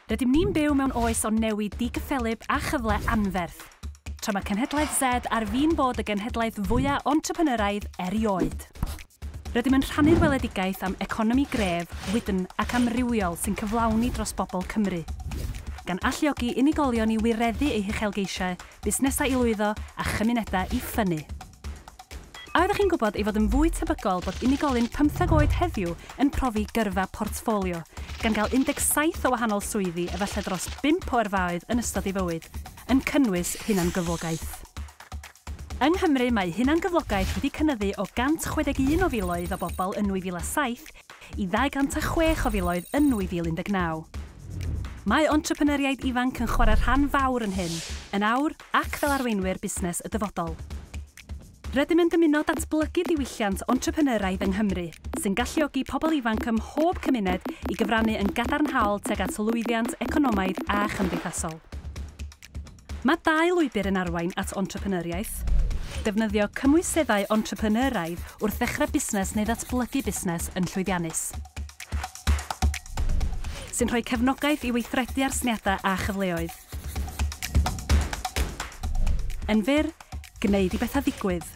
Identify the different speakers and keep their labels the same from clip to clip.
Speaker 1: Rydym ni'n byw mewn oes o newid digyffelyb a chyfle anferth, tra mae Cenhedlaeth Z ar fin bod y genhedlaeth fwyaf entrepreneuraidd erioed. Rydym yn rhannu'r weledigaeth am economi gref, wydn ac amrywiol sy'n cyflawni dros bobl Cymru, gan alluogi unigolion i wireddu eu uchelgeisiau, busnesau i lwyddo a chymunedau i ffynnu. A oeddech chi'n gwybod ei fod yn fwy tebygol bod unigolyn 15 oed heddiw yn profi gyrfa portffolio, gan gael 17 o wahanol swyddi efallai dros 5 o erfaoedd yn ystod ei fywyd, yn cynnwys hunangyflogaeth. Yng Nghymru mae hunangyflogaeth wedi cynyddu o 161 o filoedd o bobl yn 2007 i 206 o filoedd yn 2019. Mae entrepreneuriaid ifanc yn chwarae rhan fawr yn hyn, yn awr ac fel arweinwyr busnes y dyfodol. Rydym yn dymuno datblygu diwylliant entrepreneuraidd yng Nghymru, sy'n galluogi pobl ifanc ym mhob cymuned i gyfrannu yn gadarnhaol tuag at lwyddiant economaidd a chymdeithasol. Mae 2 lwybr yn arwain at entrepreneuriaeth: defnyddio cymwyseddau entrepreneuraidd wrth ddechrau busnes neu ddatblygu busnes yn llwyddiannus, sy'n rhoi cefnogaeth i weithredu ar syniadau a chyfleoedd. Yn fyr, gwneud i bethau ddigwydd.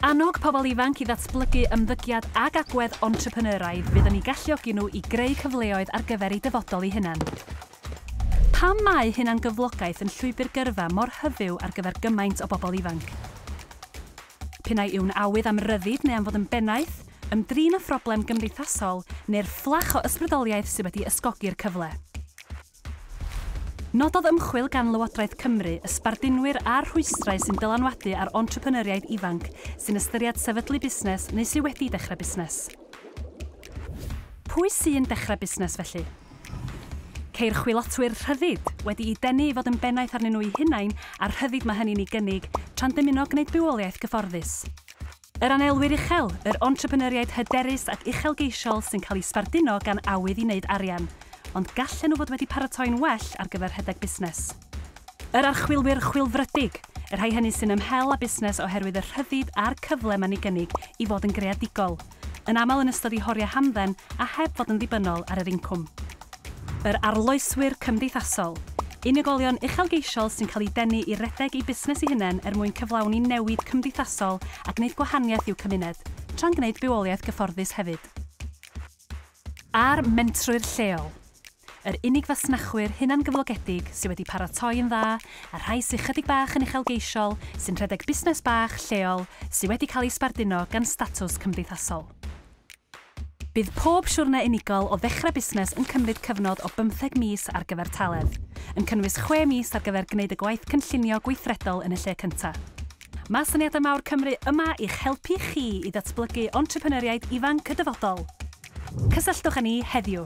Speaker 1: Annog pobl ifanc i ddatblygu ymddygiad ag agwedd entrepreneuraidd fydd yn ei galluogi nhw i greu cyfleoedd ar gyfer eu dyfodol eu hunain. Pam mae hunangyflogaeth yn llwybr gyrfa mor hyfyw ar gyfer gymaint o bobl ifanc? Pinnau yw'n awydd am ryddid neu am fod yn bennaeth, ymdrin â phroblem gymdeithasol neu'r fflach o ysbrydoliaeth sydd wedi ysgogi'r cyfle. Nododd ymchwil gan Lywodraeth Cymru ysbardinwyr a'r rhwystrau sy'n dylanwadu ar entrepreneuriaid ifanc sy'n ystyried sefydlu busnes neu sydd wedi dechrau busnes. Pwy sy'n dechrau busnes felly? Ceir chwilotwyr rhyddid wedi ei denu i fod yn bennaeth arnyn nhw eu hunain a'r rhyddid mae hynny'n ei gynnig tra'n dymuno gwneud bywoliaeth gyfforddus. Yr anelwyr uchel, yr entrepreneuriaid hyderus ac uchelgeisiol sy'n cael ei sbarduno gan awydd i wneud arian, ond gallen nhw fod wedi paratoi'n well ar gyfer rhedeg busnes. Yr archwilwyr chwilfrydig, y rhai hynny sy'n ymhel â busnes oherwydd y rhyddid a'r cyfle mae'n ei gynnig i fod yn greadigol, yn aml yn ystod eu horiau hamdden a heb fod yn ddibynnol ar yr incwm. Yr arloeswyr cymdeithasol, unigolion uchelgeisiol sy'n cael ei denu i redeg eu busnes eu hunain mwyn cyflawni newid cymdeithasol a gwneud gwahaniaeth i'w cymuned, tra'n gwneud bywoliaeth gyfforddus hefyd. A'r mentrwyr lleol, yr unig fasnachwyr hunangyflogedig sydd wedi paratoi yn dda, a rhai sy'n chydig bach yn uchelgeisiol, sy'n rhedeg busnes bach lleol sydd wedi cael ei sbarduno gan statws cymdeithasol. Bydd pob siwrne unigol o ddechrau busnes yn cymryd cyfnod o 15 mis ar gyfer taledd, yn cynnwys 6 mis ar gyfer gwneud y gwaith cynllunio gweithredol yn y lle cyntaf. Mae Syniadau Mawr Cymru yma i'ch helpu chi i ddatblygu entrepreneuriaid ifanc y dyfodol. Cysylltwch â ni heddiw.